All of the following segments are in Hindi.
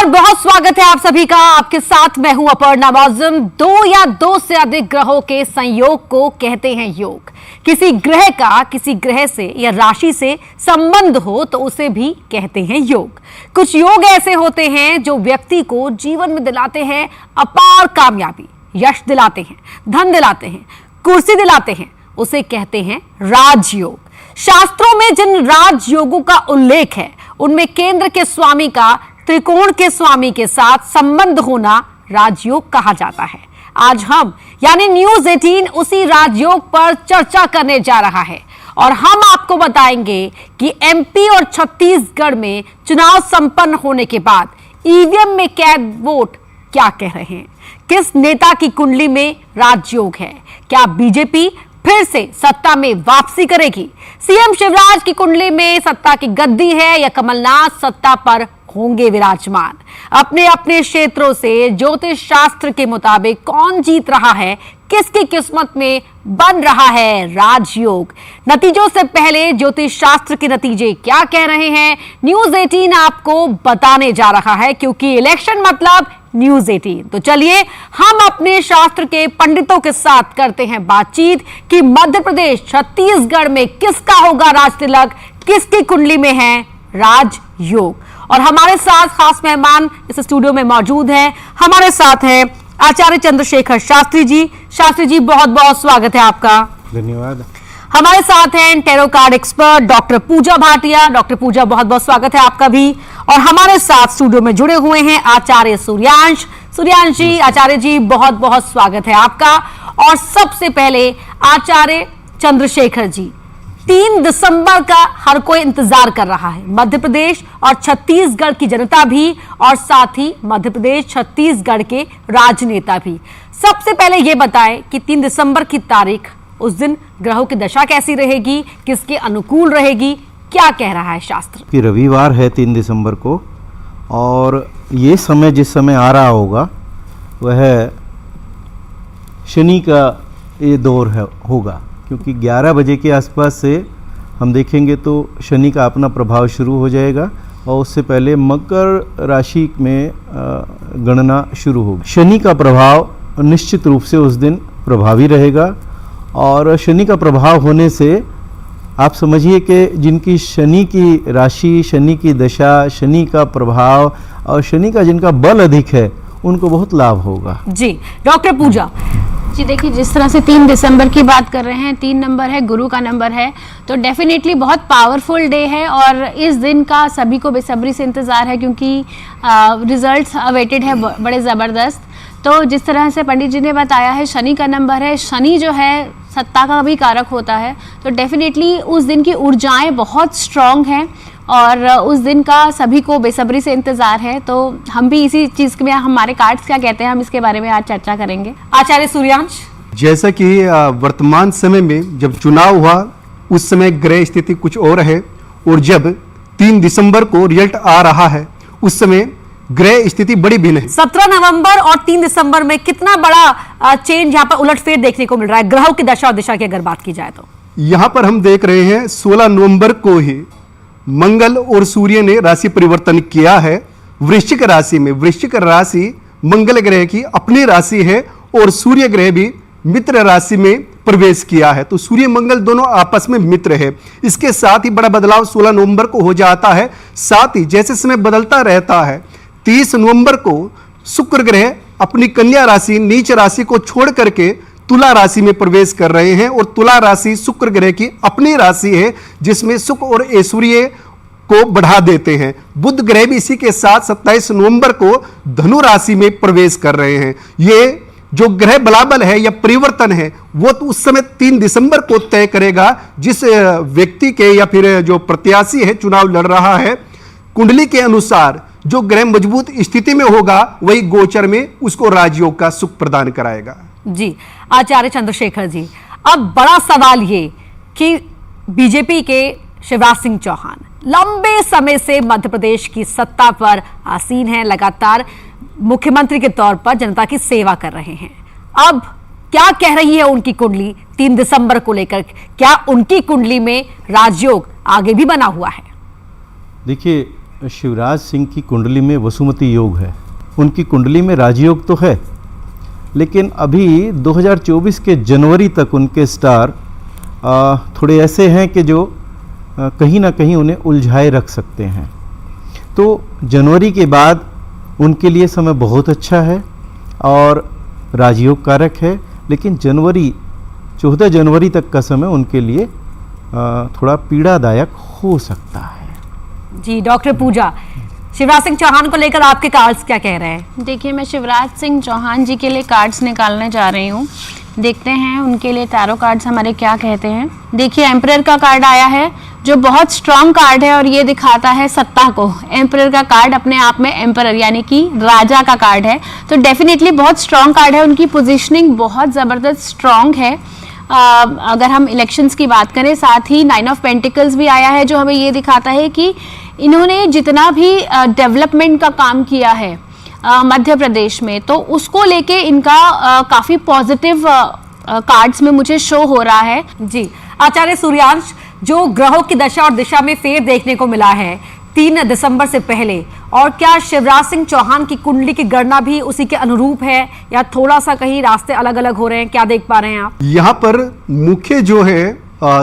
नमस्कार, बहुत स्वागत है आप सभी का। आपके साथ मैं हूं अपर्णा मौजम। दो या दो से अधिक ग्रहों के संयोग को कहते हैं योग। किसी ग्रह का किसी ग्रह से या राशि से संबंध हो तो उसे भी कहते हैं योग। कुछ योग ऐसे होते हैं जो व्यक्ति को जीवन में दिलाते हैं अपार कामयाबी, यश दिलाते हैं, धन दिलाते हैं, कुर्सी दिलाते हैं, उसे कहते हैं राजयोग। शास्त्रों में जिन राजयोगों का उल्लेख है उनमें केंद्र के स्वामी का त्रिकोण के स्वामी के साथ संबंध होना राजयोग कहा जाता है। आज हम यानी न्यूज 18 उसी राजयोग पर चर्चा करने जा रहा है और हम आपको बताएंगे कि एमपी और छत्तीसगढ़ में चुनाव संपन्न होने के बाद ईवीएम में कैद वोट क्या कह रहे हैं, किस नेता की कुंडली में राजयोग है, क्या बीजेपी फिर से सत्ता में वापसी करेगी, सीएम शिवराज की कुंडली में सत्ता की गद्दी है या कमलनाथ सत्ता पर होंगे विराजमान। अपने अपने क्षेत्रों से ज्योतिष शास्त्र के मुताबिक कौन जीत रहा है, किसकी किस्मत में बन रहा है राजयोग। नतीजों से पहले ज्योतिष शास्त्र के नतीजे क्या कह रहे हैं, न्यूज 18 आपको बताने जा रहा है, क्योंकि इलेक्शन मतलब न्यूज 18। तो चलिए हम अपने शास्त्र के पंडितों के साथ करते हैं बातचीत कि मध्य प्रदेश छत्तीसगढ़ में किसका होगा राज तिलक, किसकी कुंडली में है राजयोग। और हमारे साथ खास मेहमान इस स्टूडियो में मौजूद हैं। हमारे साथ हैं आचार्य चंद्रशेखर शास्त्री जी। शास्त्री जी, बहुत बहुत स्वागत है आपका। धन्यवाद। हमारे साथ हैं टैरो कार्ड एक्सपर्ट डॉक्टर पूजा भाटिया। डॉक्टर पूजा, बहुत बहुत स्वागत है आपका भी। और हमारे साथ स्टूडियो में जुड़े हुए हैं आचार्य सूर्यांश। सूर्यांश जी, आचार्य जी, बहुत बहुत स्वागत है आपका। और सबसे पहले आचार्य चंद्रशेखर जी, 3 दिसंबर का हर कोई इंतजार कर रहा है, मध्य प्रदेश और छत्तीसगढ़ की जनता भी और साथ ही मध्य प्रदेश छत्तीसगढ़ के राजनेता भी। सबसे पहले यह बताएं कि 3 दिसंबर की तारीख, उस दिन ग्रहों की दशा कैसी रहेगी, किसके अनुकूल रहेगी, क्या कह रहा है शास्त्र। कि रविवार है 3 दिसंबर को, और ये समय जिस समय आ रहा होगा वह शनि का ये दौर है होगा, क्योंकि 11 बजे के आसपास से हम देखेंगे तो शनि का अपना प्रभाव शुरू हो जाएगा और उससे पहले मकर राशि में गणना शुरू होगी। शनि का प्रभाव निश्चित रूप से उस दिन प्रभावी रहेगा और शनि का प्रभाव होने से आप समझिए कि जिनकी शनि की राशि, शनि की दशा, शनि का प्रभाव और शनि का जिनका बल अधिक है उनको बहुत लाभ होगा। जी डॉक्टर पूजा जी, देखिए जिस तरह से 3 दिसंबर की बात कर रहे हैं, 3 नंबर है, गुरु का नंबर है, तो डेफिनेटली बहुत पावरफुल डे है और इस दिन का सभी को बेसब्री से इंतज़ार है, क्योंकि रिजल्ट्स अवेटेड है बड़े ज़बरदस्त। तो जिस तरह से पंडित जी ने बताया है, शनि का नंबर है, शनि जो है सत्ता का भी कारक होता है, तो डेफिनेटली उस दिन की ऊर्जाएं बहुत स्ट्रॉन्ग हैं और उस दिन का सभी को बेसब्री से इंतजार है। तो हम भी इसी चीज में, हमारे कार्ड्स क्या कहते हैं, हम इसके बारे में आज चर्चा करेंगे। आचार्य सूर्यांश, जैसा कि वर्तमान समय में जब चुनाव हुआ उस समय ग्रह स्थिति कुछ और है, और जब 3 दिसंबर को रिजल्ट आ रहा है उस समय ग्रह स्थिति बड़ी भिन्न है। 17 नवंबर और 3 दिसंबर में कितना बड़ा चेंज यहाँ पर उलटफेर देखने को मिल रहा है ग्रहों की दशा और दिशा की अगर बात की जाए तो। यहाँ पर हम देख रहे हैं 16 नवंबर को ही मंगल और सूर्य ने राशि परिवर्तन किया है वृश्चिक राशि में। वृश्चिक राशि मंगल ग्रह की अपनी राशि है और सूर्य ग्रह भी मित्र राशि में प्रवेश किया है, तो सूर्य मंगल दोनों आपस में मित्र है। इसके साथ ही बड़ा बदलाव 16 नवंबर को हो जाता है। साथ ही जैसे समय बदलता रहता है, 30 नवंबर को शुक्र ग्रह अपनी कन्या राशि, नीच राशि को छोड़ करके तुला राशि में प्रवेश कर रहे हैं और तुला राशि शुक्र ग्रह की अपनी राशि है, जिसमें सुख और ऐश्वर्य को बढ़ा देते हैं। बुध ग्रह भी इसी के साथ 27 नवंबर को धनु राशि में प्रवेश कर रहे हैं। ये जो ग्रह बलाबल है या परिवर्तन है वो तो उस समय 3 दिसंबर को तय करेगा, जिस व्यक्ति के या फिर जो प्रत्याशी है चुनाव लड़ रहा है, कुंडली के अनुसार जो ग्रह मजबूत स्थिति में होगा वही गोचर में उसको राजयोग का सुख प्रदान कराएगा। जी आचार्य चंद्रशेखर जी, अब बड़ा सवाल ये कि बीजेपी के शिवराज सिंह चौहान लंबे समय से मध्य प्रदेश की सत्ता पर आसीन हैं, लगातार मुख्यमंत्री के तौर पर जनता की सेवा कर रहे हैं। अब क्या कह रही है उनकी कुंडली 3 दिसंबर को लेकर, क्या उनकी कुंडली में राजयोग आगे भी बना हुआ है? देखिए, शिवराज सिंह की कुंडली में वसुमती योग है, उनकी कुंडली में राजयोग तो है, लेकिन अभी 2024 के जनवरी तक उनके स्टार थोड़े ऐसे हैं कि जो कहीं ना कहीं उन्हें उलझाए रख सकते हैं। तो जनवरी के बाद उनके लिए समय बहुत अच्छा है और राजयोग कारक है, लेकिन 14 जनवरी तक का समय उनके लिए थोड़ा पीड़ादायक हो सकता है। जी डॉक्टर पूजा, शिवराज सिंह चौहान को लेकर आपके कार्ड्स क्या कह रहे हैं? देखिए, मैं शिवराज सिंह चौहान जी के लिए कार्ड्स निकालने जा रही हूँ। देखते हैं उनके लिए टैरो कार्ड्स हमारे क्या कहते हैं। देखिए, एम्परर का कार्ड आया है जो बहुत स्ट्रॉन्ग कार्ड है और ये दिखाता है सत्ता को। एम्परर का कार्ड अपने आप में एम्परर यानी कि राजा का कार्ड है, तो डेफिनेटली बहुत स्ट्रॉन्ग कार्ड है। उनकी पोजीशनिंग बहुत ज़बरदस्त स्ट्रॉन्ग है। अगर हम इलेक्शंस की बात करें, साथ ही 9 ऑफ पेंटिकल्स भी आया है जो हमें ये दिखाता है कि इन्होंने जितना भी डेवलपमेंट का काम किया है मध्य प्रदेश में, तो उसको लेके इनका काफ़ी पॉजिटिव कार्ड्स में मुझे शो हो रहा है। जी आचार्य सूर्यांश, जो ग्रहों की दशा और दिशा में फेर देखने को मिला है 3 दिसंबर से पहले, और क्या शिवराज सिंह चौहान की कुंडली की गणना भी उसी के अनुरूप है या थोड़ा सा कहीं रास्ते अलग अलग हो रहे हैं, क्या देख पा रहे हैं आप? यहाँ पर मुख्य जो है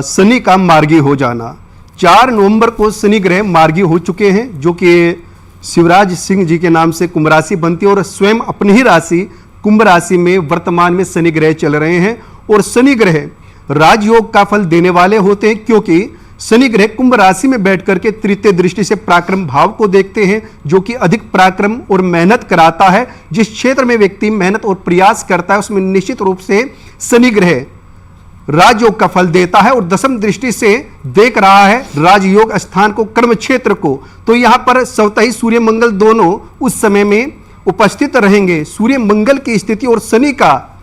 शनि का मार्गी हो जाना। 4 नवंबर को शनि ग्रह मार्गी हो चुके हैं, जो कि शिवराज सिंह जी के नाम से कुंभ राशि बनती है और स्वयं अपनी ही राशि कुंभ राशि में वर्तमान में शनि ग्रह चल रहे हैं। और शनि ग्रह राजयोग का फल देने वाले होते हैं, क्योंकि शनि ग्रह कुंभ राशि में बैठ करके तृतीय दृष्टि से पराक्रम भाव को देखते हैं, जो कि अधिक पराक्रम और मेहनत कराता है। जिस क्षेत्र में व्यक्ति मेहनत और प्रयास करता है उसमें निश्चित रूप से शनि ग्रह राजयोग का फल देता है और दशम दृष्टि से देख रहा है राजयोग स्थान को, कर्म क्षेत्र को। तो यहां पर स्वतः सूर्य मंगल दोनों उस समय में उपस्थित रहेंगे। सूर्य मंगल की स्थिति और शनि का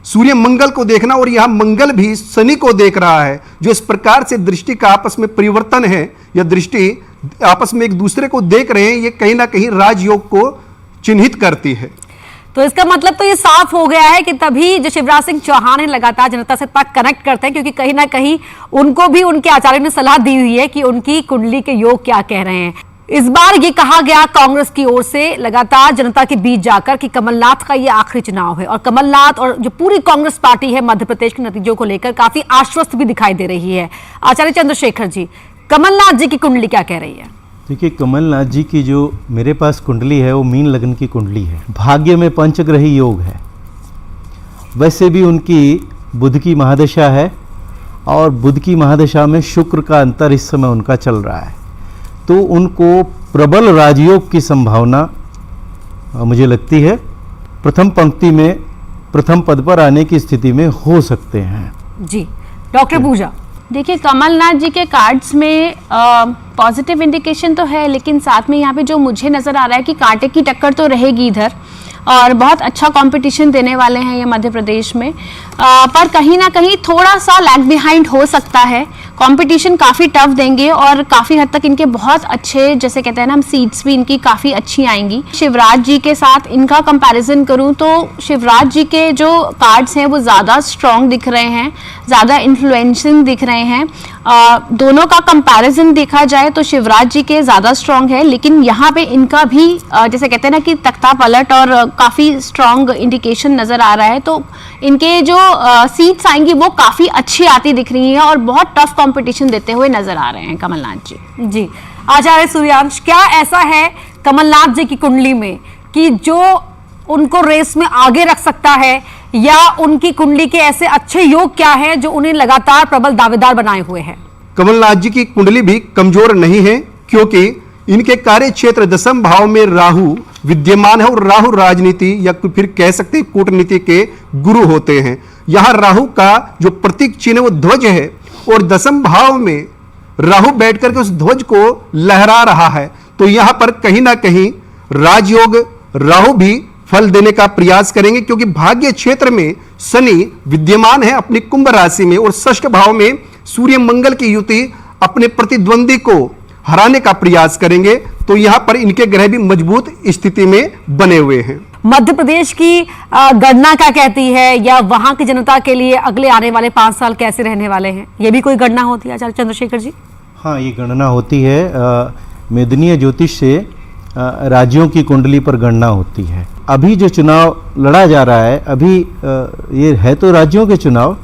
सूर्य मंगल को देखना, और यहां मंगल भी शनि को देख रहा है, जो इस प्रकार से दृष्टि का आपस में परिवर्तन है या दृष्टि आपस में एक दूसरे को देख रहे हैं, ये कहीं ना कहीं राजयोग को चिन्हित करती है। तो इसका मतलब तो ये साफ हो गया है कि तभी जो शिवराज सिंह चौहान है लगातार जनता से इतना कनेक्ट करते हैं, क्योंकि कहीं ना कहीं उनको भी उनके आचार्य ने सलाह दी हुई है कि उनकी कुंडली के योग क्या कह रहे हैं। इस बार ये कहा गया कांग्रेस की ओर से लगातार जनता के बीच जाकर कि कमलनाथ का ये आखिरी चुनाव है, और कमलनाथ और जो पूरी कांग्रेस पार्टी है मध्य प्रदेश के नतीजों को लेकर काफी आश्वस्त भी दिखाई दे रही है। आचार्य चंद्रशेखर जी, कमलनाथ जी की कुंडली क्या कह रही है? देखिए, कमलनाथ जी की जो मेरे पास कुंडली है वो मीन लग्न की कुंडली है। भाग्य में पंचग्रही योग है। वैसे भी उनकी बुध की महादशा है और बुध की महादशा में शुक्र का अंतर इस समय उनका चल रहा है, तो उनको प्रबल राजयोग की संभावना मुझे लगती है प्रथम पंक्ति में प्रथम पद पर आने की स्थिति में हो सकते हैं। जी डॉक्टर पूजा, देखिए, कमलनाथ जी के कार्ड्स में पॉजिटिव इंडिकेशन तो है, लेकिन साथ में यहाँ पे जो मुझे नज़र आ रहा है कि कांटे की टक्कर तो रहेगी इधर, और बहुत अच्छा कंपटीशन देने वाले हैं ये मध्य प्रदेश में, पर कहीं ना कहीं थोड़ा सा लैग बिहाइंड हो सकता है। कंपटीशन काफ़ी टफ देंगे और काफ़ी हद तक इनके बहुत अच्छे, जैसे कहते हैं ना हम, सीट्स भी इनकी काफ़ी अच्छी आएंगी। शिवराज जी के साथ इनका कंपैरिजन करूं तो शिवराज जी के जो कार्ड्स हैं वो ज़्यादा स्ट्रॉन्ग दिख रहे हैं, ज़्यादा इन्फ्लुएंसिंग दिख रहे हैं। दोनों का कंपैरिजन देखा जाए तो शिवराज जी के ज़्यादा स्ट्रॉन्ग है, लेकिन यहाँ पे इनका भी जैसे कहते हैं ना कि तख्ता पलट और काफ़ी स्ट्रॉन्ग इंडिकेशन नज़र आ रहा है। तो इनके जो सीट्स आएंगी वो काफ़ी अच्छी आती दिख रही हैं और बहुत टफ कंपटीशन देते हुए नजर आ रहे हैं कमलनाथ जी। जी आचार्य सूर्यांश, क्या ऐसा है कमलनाथ जी की कुंडली में कि जो उनको रेस में आगे रख सकता है, या उनकी कुंडली के ऐसे अच्छे योग क्या है जो उन्हें लगातार प्रबल दावेदार बनाए हुए हैं? कमलनाथ जी की कुंडली भी कमजोर नहीं है, क्योंकि इनके कार्य क्षेत्र दशम भाव में राहु विद्यमान है और राहु राजनीति या फिर कह सकते हैं कूटनीति के गुरु होते हैं। यहाँ राहु का जो प्रतीक चिन्ह वो ध्वज है और दशम भाव में राहु बैठ करके उस ध्वज को लहरा रहा है, तो यहाँ पर कहीं ना कहीं राजयोग राहु भी फल देने का प्रयास करेंगे, क्योंकि भाग्य क्षेत्र में शनि विद्यमान है अपनी कुंभ राशि में और षष्ठ भाव में सूर्य मंगल की युति अपने प्रतिद्वंदी को हराने का प्रयास करेंगे। तो यहां पर इनके ग्रह भी मजबूत स्थिति में बने हुए हैं। मध्य प्रदेश की गणना क्या कहती है, या वहां की जनता के लिए अगले आने वाले 5 साल कैसे रहने वाले हैं, ये भी कोई गणना होती है आचार्य चंद्रशेखर जी? हाँ, ये गणना होती है। मेदनीय ज्योतिष से राज्यों की कुंडली पर गणना होती है। अभी जो चुनाव लड़ा जा रहा है, अभी ये है तो राज्यों के चुनाव,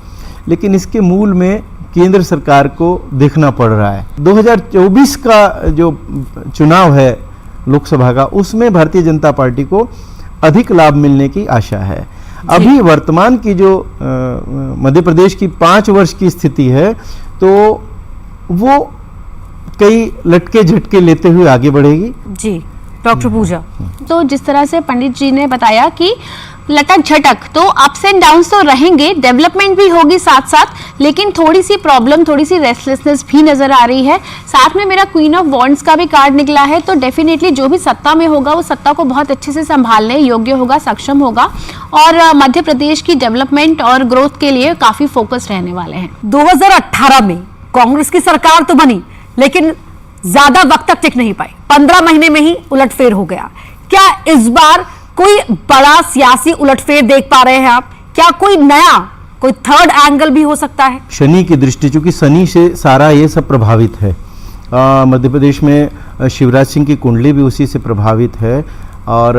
लेकिन इसके मूल में केंद्र सरकार को देखना पड़ रहा है। 2024 का जो चुनाव है लोकसभा का, उसमें भारतीय जनता पार्टी को अधिक लाभ मिलने की आशा है। अभी वर्तमान की जो मध्य प्रदेश की 5 वर्ष की स्थिति है, तो वो कई लटके झटके लेते हुए आगे बढ़ेगी। जी डॉक्टर पूजा, तो जिस तरह से पंडित जी ने बताया कि लटक झटक तो अप्स एंड डाउन्स तो रहेंगे, डेवलपमेंट भी होगी साथ साथ, लेकिन थोड़ी सी प्रॉब्लम, थोड़ी सी रेस्टलेसनेस भी नजर आ रही है। साथ में मेरा क्वीन ऑफ वॉन्ड्स का भी कार्ड निकला है, तो डेफिनेटली जो भी सत्ता में होगा वो सत्ता को बहुत अच्छे से संभालने योग्य होगा, सक्षम होगा, और मध्य प्रदेश की डेवलपमेंट और ग्रोथ के लिए काफी फोकस रहने वाले हैं। 2018 में कांग्रेस की सरकार तो बनी, लेकिन ज्यादा वक्त तक टिक नहीं पाई, 15 महीने में ही उलटफेर हो गया। क्या इस बार कोई बड़ा सियासी उलटफेर देख पा रहे हैं आप? क्या कोई नया, कोई थर्ड एंगल भी हो सकता है? शनि की दृष्टि, चूंकि शनि से सारा ये सब प्रभावित है। मध्य प्रदेश में शिवराज सिंह की कुंडली भी उसी से प्रभावित है, और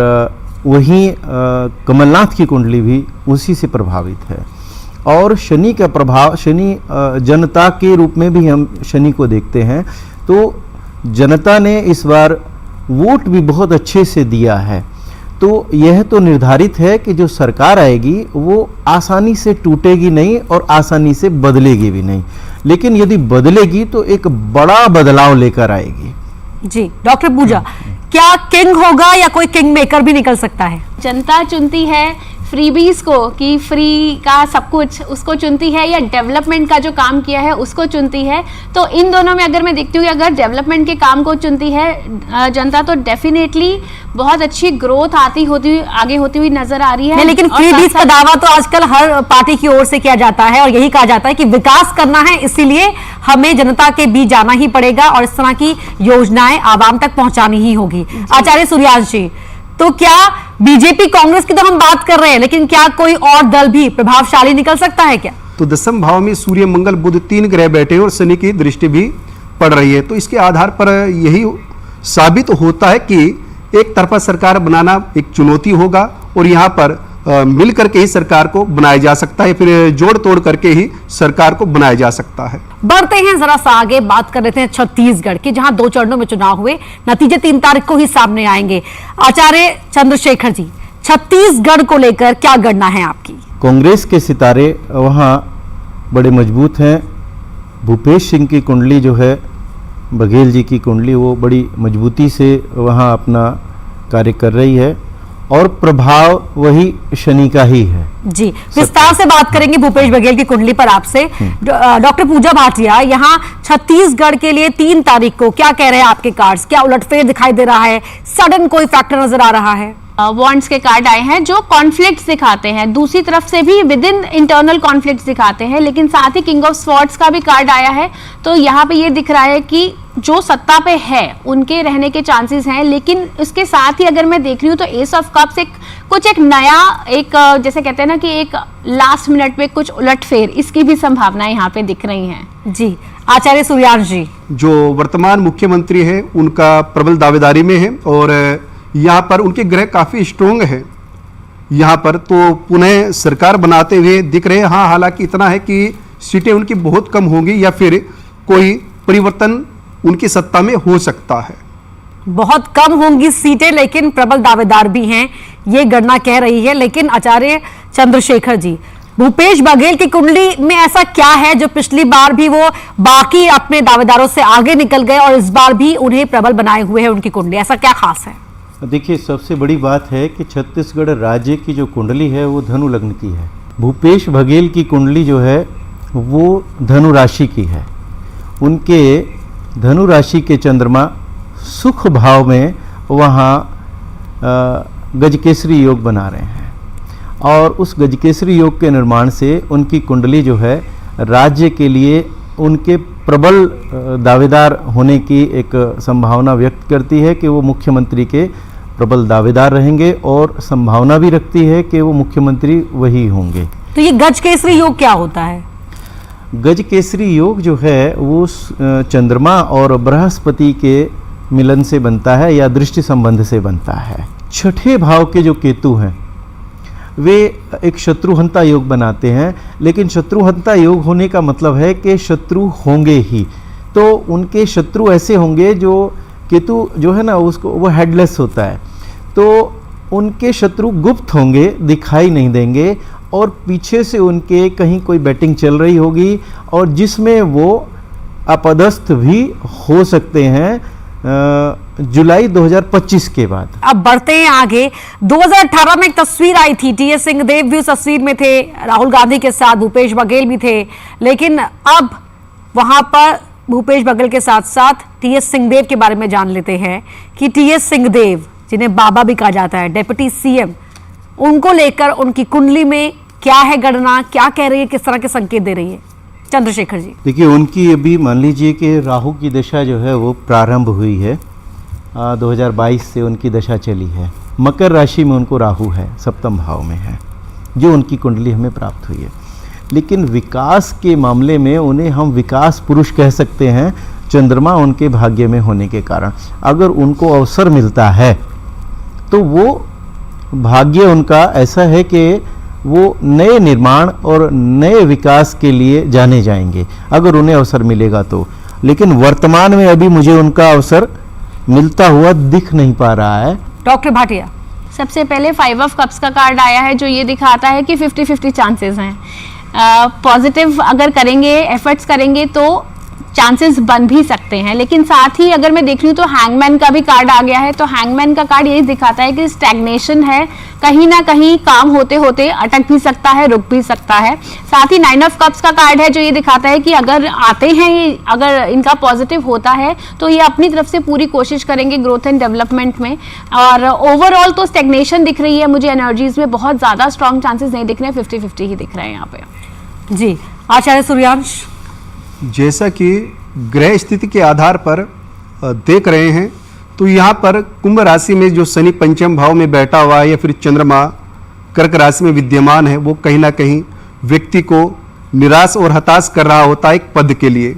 वहीं कमलनाथ की कुंडली भी उसी से प्रभावित है। और शनि का प्रभाव, शनि जनता के रूप में भी हम शनि को देखते हैं, तो जनता ने इस बार वोट भी बहुत अच्छे से दिया है। तो यह तो निर्धारित है कि जो सरकार आएगी वो आसानी से टूटेगी नहीं और आसानी से बदलेगी भी नहीं, लेकिन यदि बदलेगी तो एक बड़ा बदलाव लेकर आएगी। जी डॉक्टर पूजा, क्या किंग होगा या कोई किंग मेकर भी निकल सकता है? जनता चुनती है फ्रीबीज को, कि फ्री का सब कुछ उसको चुनती है, या डेवलपमेंट का जो काम किया है उसको चुनती है। तो इन दोनों में अगर मैं देखती हूँ कि अगर डेवलपमेंट के काम को चुनती है जनता, तो डेफिनेटली बहुत अच्छी ग्रोथ आगे होती हुई नजर आ रही है। नहीं, लेकिन फ्रीबीज का दावा तो आजकल हर पार्टी की ओर से किया जाता है, और यही कहा जाता है कि विकास करना है, इसीलिए हमें जनता के बीच जाना ही पड़ेगा और इस तरह की योजनाएं आवाम तक पहुंचानी ही होगी। आचार्य सूर्यांश जी, तो क्या बीजेपी कांग्रेस की तो हम बात कर रहे हैं, लेकिन क्या कोई और दल भी प्रभावशाली निकल सकता है क्या? तो 10वें भाव में सूर्य, मंगल, बुध 3 ग्रह बैठे हैं और शनि की दृष्टि भी पड़ रही है। तो इसके आधार पर यही साबित होता है कि एक तरफा सरकार बनाना एक चुनौती होगा, और यहाँ पर मिल करके ही सरकार को बनाया जा सकता है, फिर जोड़ तोड़ करके ही सरकार को बनाया जा सकता है। बढ़ते हैं जरा सा आगे, बात कर लेते हैं छत्तीसगढ़ की, जहां 2 चरणों में चुनाव हुए, नतीजे 3 तारीख को ही सामने आएंगे। आचार्य चंद्रशेखर जी, छत्तीसगढ़ को लेकर क्या गणना है आपकी? कांग्रेस के सितारे वहाँ बड़े मजबूत हैं। भूपेश सिंह की कुंडली जो है, बघेल जी की कुंडली, वो बड़ी मजबूती से वहाँ अपना कार्य कर रही है, और प्रभाव वही शनि का ही है। जी, विस्तार से बात करेंगे भूपेश बघेल की कुंडली पर आपसे। डॉक्टर पूजा भाटिया, यहाँ छत्तीसगढ़ के लिए 3 तारीख को क्या कह रहे हैं आपके कार्ड्स? क्या उलटफेर दिखाई दे रहा है? सडन कोई फैक्टर नजर आ रहा है? वॉन्ड्स के कार्ड आए हैं जो कॉन्फ्लिक्ट्स दिखाते हैं, दूसरी तरफ से भी विद इन इंटरनल कॉन्फ्लिक्ट्स दिखाते हैं, लेकिन साथ ही किंग ऑफ स्वॉर्ड्स का भी कार्ड आया है। तो यहाँ पे ये दिख रहा है कि जो सत्ता पे है उनके रहने के चांसेस हैं, लेकिन इसके साथ ही अगर मैं देख रही हूँ तो एस ऑफ कप्स एक नया, जैसे कहते हैं ना कि एक लास्ट मिनट में कुछ उलटफेर, इसकी भी संभावनाएं यहाँ पे दिख रही हैं। जी, आचार्य सूर्यांश जी, जो वर्तमान मुख्यमंत्री है उनका प्रबल दावेदारी में है, और यहाँ पर उनके ग्रह काफी स्ट्रोंग है यहाँ पर, तो पुनः सरकार बनाते हुए दिख रहे हैं। हाँ, हालांकि इतना है कि सीटें उनकी बहुत कम होंगी, या फिर कोई परिवर्तन उनकी सत्ता में हो सकता है। बहुत कम होंगी सीटें, लेकिन प्रबल दावेदार भी हैं, ये गणना कह रही है। लेकिन आचार्य चंद्रशेखर जी, भूपेश बघेल की कुंडली में ऐसा क्या है जो पिछली बार भी वो बाकी अपने दावेदारों से आगे निकल गए और इस बार भी उन्हें प्रबल बनाए हुए है उनकी कुंडली? ऐसा क्या खास है? देखिए, सबसे बड़ी बात है कि छत्तीसगढ़ राज्य की जो कुंडली है वो धनु लग्न की है। भूपेश बघेल की कुंडली जो है वो धनु राशि की है। उनके धनु राशि के चंद्रमा सुख भाव में वहाँ गजकेसरी योग बना रहे हैं, और उस गजकेसरी योग के निर्माण से उनकी कुंडली जो है राज्य के लिए उनके प्रबल दावेदार होने की एक संभावना व्यक्त करती है कि वो मुख्यमंत्री के प्रबल दावेदार रहेंगे, और संभावना भी रखती है कि वो मुख्यमंत्री वही होंगे। तो ये गजकेसरी योग क्या होता है? गजकेसरी योग जो है वो चंद्रमा और बृहस्पति के मिलन से बनता है या दृष्टि संबंध से बनता है। छठे भाव के जो केतु हैं वे एक शत्रुहंता योग बनाते हैं, लेकिन शत्रुहंता योग होने का मतलब है कि शत्रु होंगे ही। तो उनके शत्रु ऐसे होंगे जो केतु जो है ना उसको वो हेडलेस होता है, तो उनके शत्रु गुप्त होंगे, दिखाई नहीं देंगे और पीछे से उनके कहीं कोई बैटिंग चल रही होगी और जिसमें वो अपदस्थ भी हो सकते हैं जुलाई 2025 के बाद। अब बढ़ते हैं आगे। 2018 में एक तस्वीर आई थी, टीएस सिंहदेव भी उस तस्वीर में थे, राहुल गांधी के साथ भूपेश बघेल भी थे, लेकिन अब वहां पर भूपेश बघेल के साथ साथ टीएस सिंहदेव के बारे में जान लेते हैं कि टीएस सिंहदेव, जिन्हें बाबा भी कहा जाता है, डिप्टी सीएम, उनको लेकर उनकी कुंडली में क्या है गणना, क्या कह रही है, किस तरह के संकेत दे रही है? चंद्रशेखर जी। देखिए, उनकी अभी मान लीजिए कि राहु की दशा जो है वो प्रारंभ हुई है, 2022 से उनकी दशा चली है। मकर राशि में उनको राहु है, सप्तम भाव में है, जो उनकी कुंडली हमें प्राप्त हुई है। लेकिन विकास के मामले में उन्हें हम विकास पुरुष कह सकते हैं, चंद्रमा उनके भाग्य में होने के कारण। अगर उनको अवसर मिलता है तो वो भाग्य उनका ऐसा है कि वो नए निर्माण और नए विकास के लिए जाने जाएंगे अगर उन्हें अवसर मिलेगा तो। लेकिन वर्तमान में अभी मुझे उनका अवसर मिलता हुआ दिख नहीं पा रहा है। डॉक्टर भाटिया। सबसे पहले 5 ऑफ कप्स का कार्ड आया है, जो ये दिखाता है कि 50-50 चांसेस हैं। पॉजिटिव अगर करेंगे, एफर्ट्स करेंगे तो चांसेस बन भी सकते हैं। लेकिन साथ ही अगर मैं देख रही हूँ तो हैंगमैन का भी कार्ड आ गया है, तो हैंगमैन का कार्ड यही दिखाता है कि स्टैग्नेशन है, कहीं ना कहीं काम होते होते अटक भी सकता है, रुक भी सकता है। साथ ही 9 ऑफ कप्स का कार्ड है, जो ये दिखाता है कि अगर आते हैं ये, अगर इनका पॉजिटिव होता है तो ये अपनी तरफ से पूरी कोशिश करेंगे ग्रोथ एंड डेवलपमेंट में। और ओवरऑल तो स्टैग्नेशन दिख रही है मुझे, एनर्जीज में बहुत ज्यादा स्ट्रॉन्ग चांसेस नहीं दिख रहे हैं, 50-50 ही दिख रहे हैं यहाँ पे। जी आचार्य सूर्यांश। जैसा कि ग्रह स्थिति के आधार पर देख रहे हैं तो यहाँ पर कुंभ राशि में जो शनि पंचम भाव में बैठा हुआ है या फिर चंद्रमा कर्क राशि में विद्यमान है, वो कहीं ना कहीं व्यक्ति को निराश और हताश कर रहा होता है। एक पद के लिए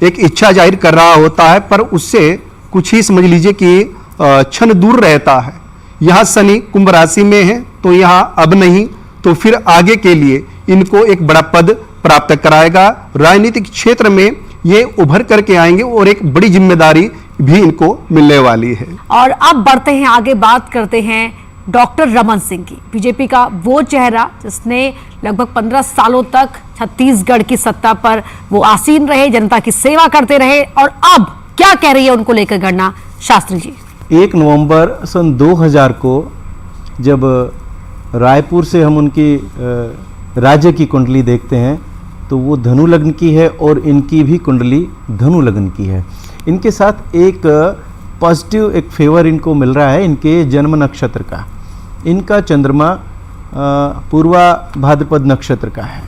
एक इच्छा जाहिर कर रहा होता है, पर उससे कुछ ही समझ लीजिए कि क्षण दूर रहता है। यहाँ शनि कुंभ राशि में है तो यहाँ अब नहीं तो फिर आगे के लिए इनको एक बड़ा पद प्राप्त कराएगा। राजनीतिक क्षेत्र में ये उभर करके आएंगे और एक बड़ी जिम्मेदारी भी इनको मिलने वाली है। और अब बढ़ते हैं आगे, बात करते हैं डॉक्टर रमन सिंह की। बीजेपी का वो चेहरा जिसने लगभग 15 सालों तक छत्तीसगढ़ की सत्ता पर वो आसीन रहे, जनता की सेवा करते रहे, और अब क्या कह रही है उनको लेकर गणना? शास्त्री जी। 1 नवंबर सन 2000 को जब रायपुर से हम उनकी राज्य की कुंडली देखते हैं तो वो धनु लग्न की है और इनकी भी कुंडली धनु लग्न की है। इनके साथ एक पॉजिटिव एक फेवर इनको मिल रहा है इनके जन्म नक्षत्र का। इनका चंद्रमा पूर्वा भाद्रपद नक्षत्र का है,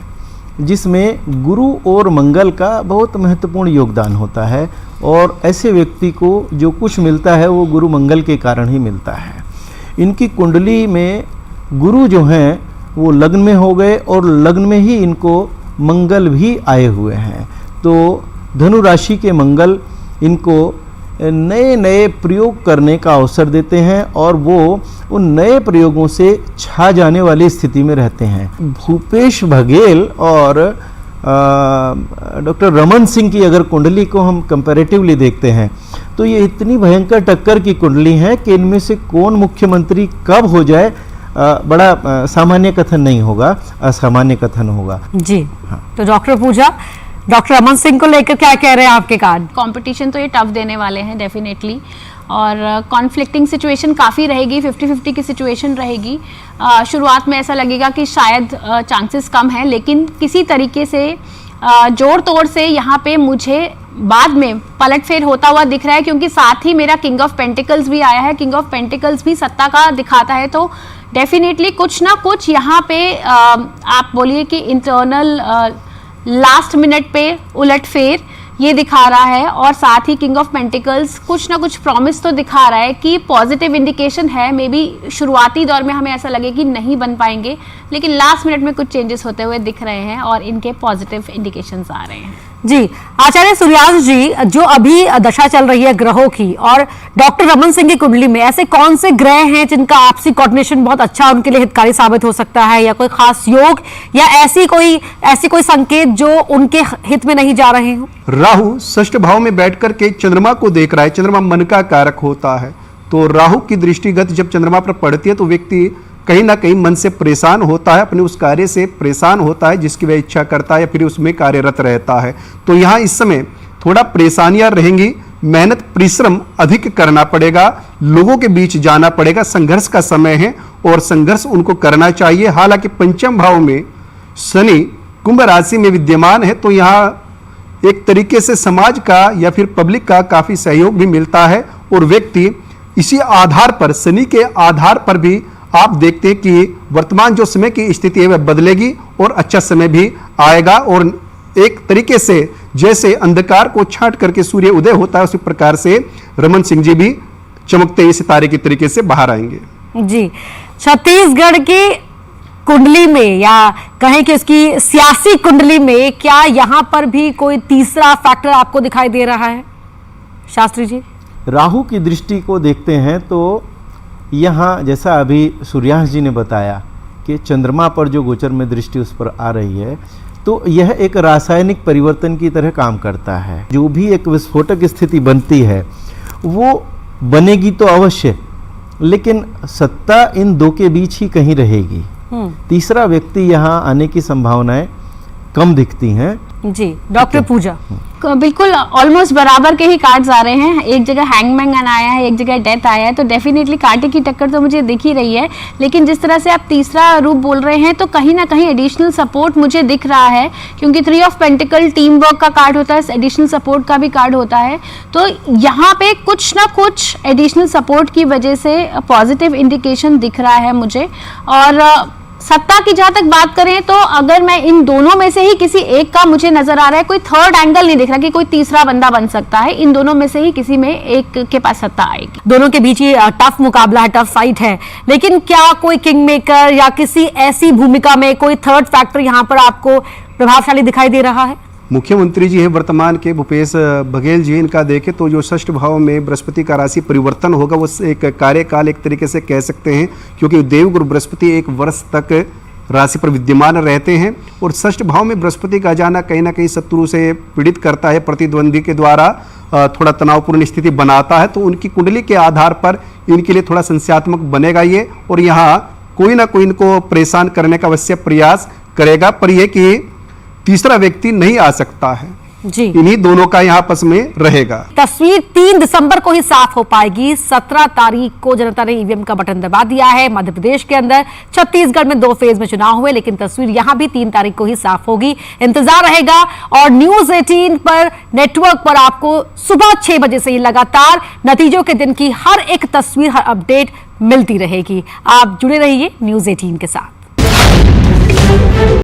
जिसमें गुरु और मंगल का बहुत महत्वपूर्ण योगदान होता है। और ऐसे व्यक्ति को जो कुछ मिलता है वो गुरु मंगल के कारण ही मिलता है। इनकी कुंडली में गुरु जो हैं वो लग्न में हो गए और लग्न में ही इनको मंगल भी आए हुए हैं। तो धनु राशि के मंगल इनको नए नए प्रयोग करने का अवसर देते हैं और वो उन नए प्रयोगों से छा जाने वाली स्थिति में रहते हैं। भूपेश बघेल और डॉक्टर रमन सिंह की अगर कुंडली को हम कंपैरेटिवली देखते हैं तो ये इतनी भयंकर टक्कर की कुंडली है कि इनमें से कौन मुख्यमंत्री कब हो जाए बड़ा सामान्य कथन नहीं होगा, असामान्य कथन होगा। जी हाँ। तो डॉक्टर पूजा, डॉक्टर रमन सिंह को लेकर क्या कह रहे हैं आपके कार्ड? कंपटीशन तो ये टफ देने वाले हैं डेफिनेटली, और कॉन्फ्लिक्टिंग सिचुएशन काफ़ी रहेगी, 50-50 की सिचुएशन रहेगी। शुरुआत में ऐसा लगेगा कि शायद चांसेस कम हैं, लेकिन किसी तरीके से जोड़ तोड़ से यहाँ पे मुझे बाद में पलटफेर होता हुआ दिख रहा है, क्योंकि साथ ही मेरा किंग ऑफ पेंटिकल्स भी आया है। किंग ऑफ पेंटिकल्स भी सत्ता का दिखाता है, तो डेफिनेटली कुछ ना कुछ यहाँ पे आप बोलिए कि इंटरनल लास्ट मिनट पे उलटफेर ये दिखा रहा है। और साथ ही किंग ऑफ पेंटिकल्स कुछ ना कुछ प्रॉमिस तो दिखा रहा है कि पॉजिटिव इंडिकेशन है। मे बी शुरुआती दौर में हमें ऐसा लगे कि नहीं बन पाएंगे, लेकिन लास्ट मिनट में कुछ चेंजेस होते हुए दिख रहे हैं और इनके पॉजिटिव इंडिकेशंस आ रहे हैं। जी, आचार्य सूर्यांश जी, जो अभी दशा चल रही है ग्रहों की, और डॉक्टर रमन सिंह की कुंडली में ऐसे कौन से ग्रह हैं जिनका आपसी कोऑर्डिनेशन बहुत अच्छा उनके लिए हितकारी साबित हो सकता है, या कोई खास योग या ऐसी कोई संकेत जो उनके हित में नहीं जा रहे हो? राहु षष्ठ भाव में बैठ करके चंद्रमा को देख रहा है। चंद्रमा मन का कारक होता है, तो राहु की दृष्टिगत जब चंद्रमा पर पड़ती है तो व्यक्ति कहीं ना कहीं मन से परेशान होता है, अपने उस कार्य से परेशान होता है जिसकी वह इच्छा करता है या फिर उसमें कार्यरत रहता है। तो यहाँ इस समय थोड़ा परेशानियां रहेंगी, मेहनत परिश्रम अधिक करना पड़ेगा, लोगों के बीच जाना पड़ेगा, संघर्ष का समय है और संघर्ष उनको करना चाहिए। हालांकि पंचम भाव में शनि कुंभ राशि में विद्यमान है, तो यहाँ एक तरीके से समाज का या फिर पब्लिक का काफी सहयोग भी मिलता है और व्यक्ति इसी आधार पर, शनि के आधार पर भी आप देखते हैं कि वर्तमान जो समय की स्थिति है वह बदलेगी और अच्छा समय भी आएगा। और एक तरीके से जैसे अंधकार को छांट करके सूर्य उदय होता है, उसी प्रकार से रमन सिंह जी भी चमकते हुए सितारे की तरीके से बाहर आएंगे। जी, छत्तीसगढ़ की कुंडली में, या कहें कि इसकी सियासी कुंडली में, क्या यहां पर भी कोई तीसरा फैक्टर आपको दिखाई दे रहा है शास्त्री जी? राहु की दृष्टि को देखते हैं तो यहाँ जैसा अभी सूर्यांश जी ने बताया कि चंद्रमा पर जो गोचर में दृष्टि उस पर आ रही है, तो यह एक रासायनिक परिवर्तन की तरह काम करता है। जो भी एक विस्फोटक स्थिति बनती है वो बनेगी तो अवश्य, लेकिन सत्ता इन दो के बीच ही कहीं रहेगी। तीसरा व्यक्ति यहाँ आने की संभावनाएं कम दिखती हैं। जी, डॉक्टर पूजा। बिल्कुल ऑलमोस्ट बराबर के ही कार्ड्स आ रहे हैं। एक जगह हैंगमैन आया है, एक जगह डेथ आया है, तो डेफिनेटली कांटे की टक्कर तो मुझे दिख ही रही है। लेकिन जिस तरह से आप तीसरा रूप बोल रहे हैं, तो कहीं ना कहीं एडिशनल सपोर्ट मुझे दिख रहा है, क्योंकि 3 ऑफ पेंटिकल टीम वर्क का कार्ड होता है, एडिशनल सपोर्ट का भी कार्ड होता है। तो यहाँ पे कुछ ना कुछ एडिशनल सपोर्ट की वजह से पॉजिटिव इंडिकेशन दिख रहा है मुझे। और सत्ता की जहां तक बात करें तो अगर मैं इन दोनों में से ही किसी एक का मुझे नजर आ रहा है, कोई थर्ड एंगल नहीं दिख रहा कि कोई तीसरा बंदा बन सकता है, इन दोनों में से ही किसी में एक के पास सत्ता आएगी। दोनों के बीच ही टफ मुकाबला है, टफ फाइट है, लेकिन क्या कोई किंग मेकर या किसी ऐसी भूमिका में कोई थर्ड फैक्टर यहाँ पर आपको प्रभावशाली दिखाई दे रहा है? मुख्यमंत्री जी हैं वर्तमान के भूपेश बघेल जी, इनका देखें तो जो षष्ठ भाव में बृहस्पति का राशि परिवर्तन होगा वो एक कार्यकाल एक तरीके से कह सकते हैं, क्योंकि देवगुरु बृहस्पति 1 वर्ष तक राशि पर विद्यमान रहते हैं। और षष्ठ भाव में बृहस्पति का जाना कहीं ना कहीं शत्रु से पीड़ित करता है, प्रतिद्वंदी के द्वारा थोड़ा तनावपूर्ण स्थिति बनाता है। तो उनकी कुंडली के आधार पर इनके लिए थोड़ा संशयात्मक बनेगा ये, और यहाँ कोई ना कोई इनको परेशान करने का अवश्य प्रयास करेगा, पर यह कि तीसरा व्यक्ति नहीं आ सकता है। जी, इन्हीं दोनों का यहाँ आपस में रहेगा। तस्वीर 3 दिसंबर को ही साफ हो पाएगी। 17 तारीख को जनता ने ईवीएम का बटन दबा दिया है। मध्य प्रदेश के अंदर, छत्तीसगढ़ में 2 फेज में चुनाव हुए, लेकिन तस्वीर यहां भी 3 तारीख को ही साफ होगी। इंतजार रहेगा, और न्यूज 18 पर नेटवर्क पर आपको सुबह 6 बजे से ही लगातार नतीजों के दिन की हर एक तस्वीर, हर अपडेट मिलती रहेगी। आप जुड़े रहिए न्यूज 18 के साथ।